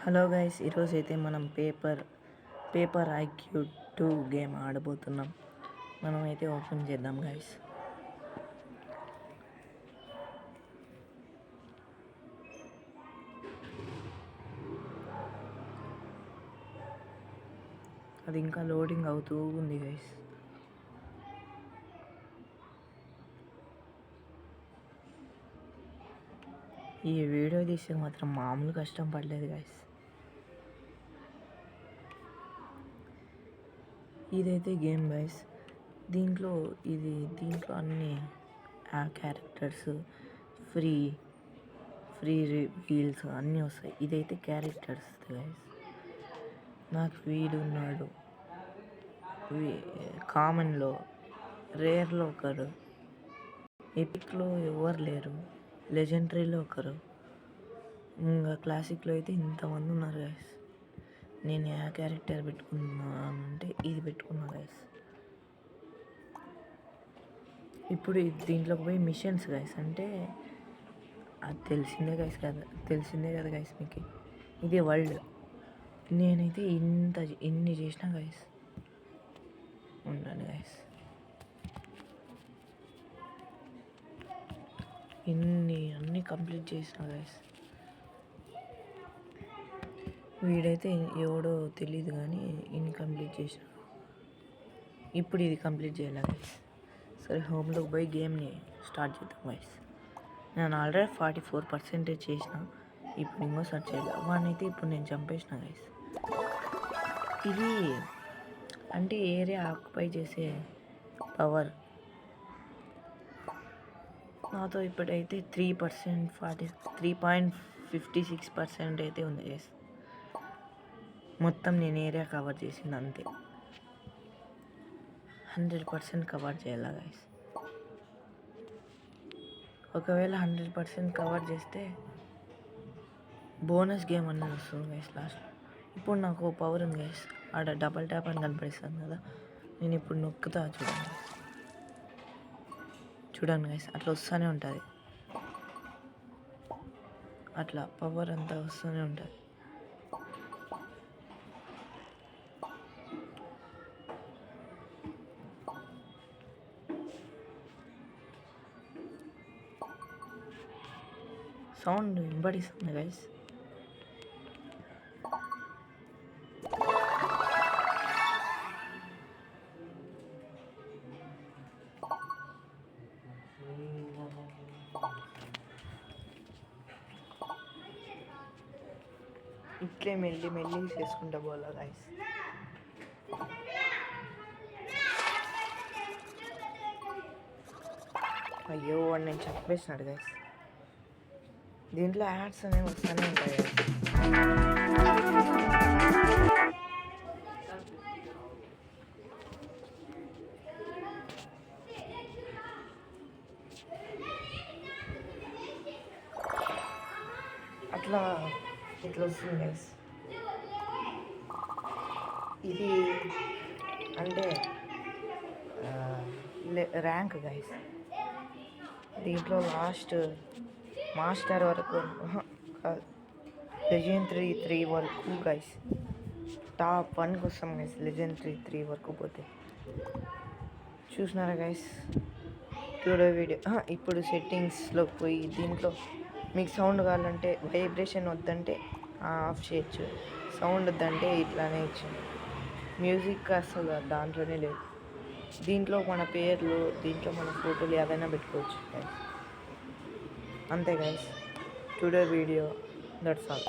Hello guys, ఈరోజు అయితే మనం పేపర్ ఐక్యూ 2 గేమ్ ఆడబోతున్నాం. మనం అయితే ఓపెన్ చేద్దాం గైస్. అది ఇంకా లోడింగ్ అవుతూ ఉంది గైస్. ఈ వీడియో తీసే మాత్రం మామూలు కష్టం పడలేదు గైస్. ఇదైతే గేమ్ గైస్. దీంట్లో అన్ని క్యారెక్టర్స్ ఫ్రీ రీల్స్ అన్నీ వస్తాయి. ఇదైతే క్యారెక్టర్స్ గైస్. నాకు వీడున్నాడు, కామన్లో, రేర్లో ఒకరు, ఎపిక్లో ఎవరు లేరు, లెజెండరీలో ఒకరు, ఇంకా క్లాసిక్లో అయితే ఇంతమంది ఉన్నారు గైస్. నేను ఏ క్యారెక్టర్ పెట్టుకున్నానంటే ఇది పెట్టుకున్నా గైస్. ఇప్పుడు దీంట్లోకి పోయి మిషన్స్ గైస్, అంటే అది తెలిసిందే కదా గైస్ మీకు. ఇది వరల్డ్. నేనైతే ఇన్ని చేసిన గైస్. ఉండండి గైస్, అన్నీ కంప్లీట్ చేసిన గైస్. వీడైతే ఎవడో తెలీదు కానీ ఇన్ని కంప్లీట్ చేసిన. ఇప్పుడు ఇది కంప్లీట్ చేయాలి గైస్. సరే, హోమ్లోకి పోయి గేమ్ని స్టార్ట్ చేద్దాం గైస్. నేను ఆల్రెడీ 44% చేసిన. ఇప్పుడు ఇంకో సర్చ్ చేయాలి. వాడినైతే ఇప్పుడు నేను చంపేసిన గైస్. ఇది అంటే ఏరియా ఆక్యుపై చేసే పవర్. నాతో ఇప్పుడైతే 3.56% అయితే ఉంది గైస్. మొత్తం నేను ఏరియా కవర్ చేసింది అంతే. 100% కవర్ చేయాలి గైస్. ఒకవేళ 100% కవర్ చేస్తే బోనస్ గేమ్ అన్నది వస్తుంది గైస్ లాస్ట్. ఇప్పుడు నాకు పవర్ ఉంది గైస్. ఆడ డబల్ ట్యాప్ అని కనిపిస్తుంది కదా, నేను ఇప్పుడు నొక్కుతా. చూడండి గైస్, అట్లా వస్తూనే ఉంటుంది. అట్లా పవర్ అంతా వస్తూనే ఉంటుంది. సౌండ్ వినబడిస్తుంది గైస్. ఇట్లే మెల్లి చేసుకుంటా పోలా గైస్. అయ్యో, వాడు నేను చెప్పేసినాడు గైస్. దీంట్లో యాడ్స్ అనేవి వస్తూనే ఉంటాయి గైస్. ఇట్లా వస్తుంది గైస్. ఇది అంటే ర్యాంక్ గైస్. దీంట్లో లాస్ట్ మాస్టర్ వరకు, లెజెండరీ 3 వరకు గైస్. టాప్ 1 కోసం గైస్. లెజెండరీ 3 వరకు పోతే చూసినారా గైస్. వీడియో ఇప్పుడు సెట్టింగ్స్లోకి పోయి దీంట్లో మీకు సౌండ్ కావాలంటే, వైబ్రేషన్ వద్దంటే ఆఫ్ చేయొచ్చు, సౌండ్ వద్దంటే ఇట్లానే ఇచ్చింది. మ్యూజిక్ అసలు దాంట్లోనే లేదు. దీంట్లో మన పేర్లు, దీంట్లో మన ఫోటోలు ఏవైనా పెట్టుకోవచ్చు గైస్. అంతే guys. Today video, that's all.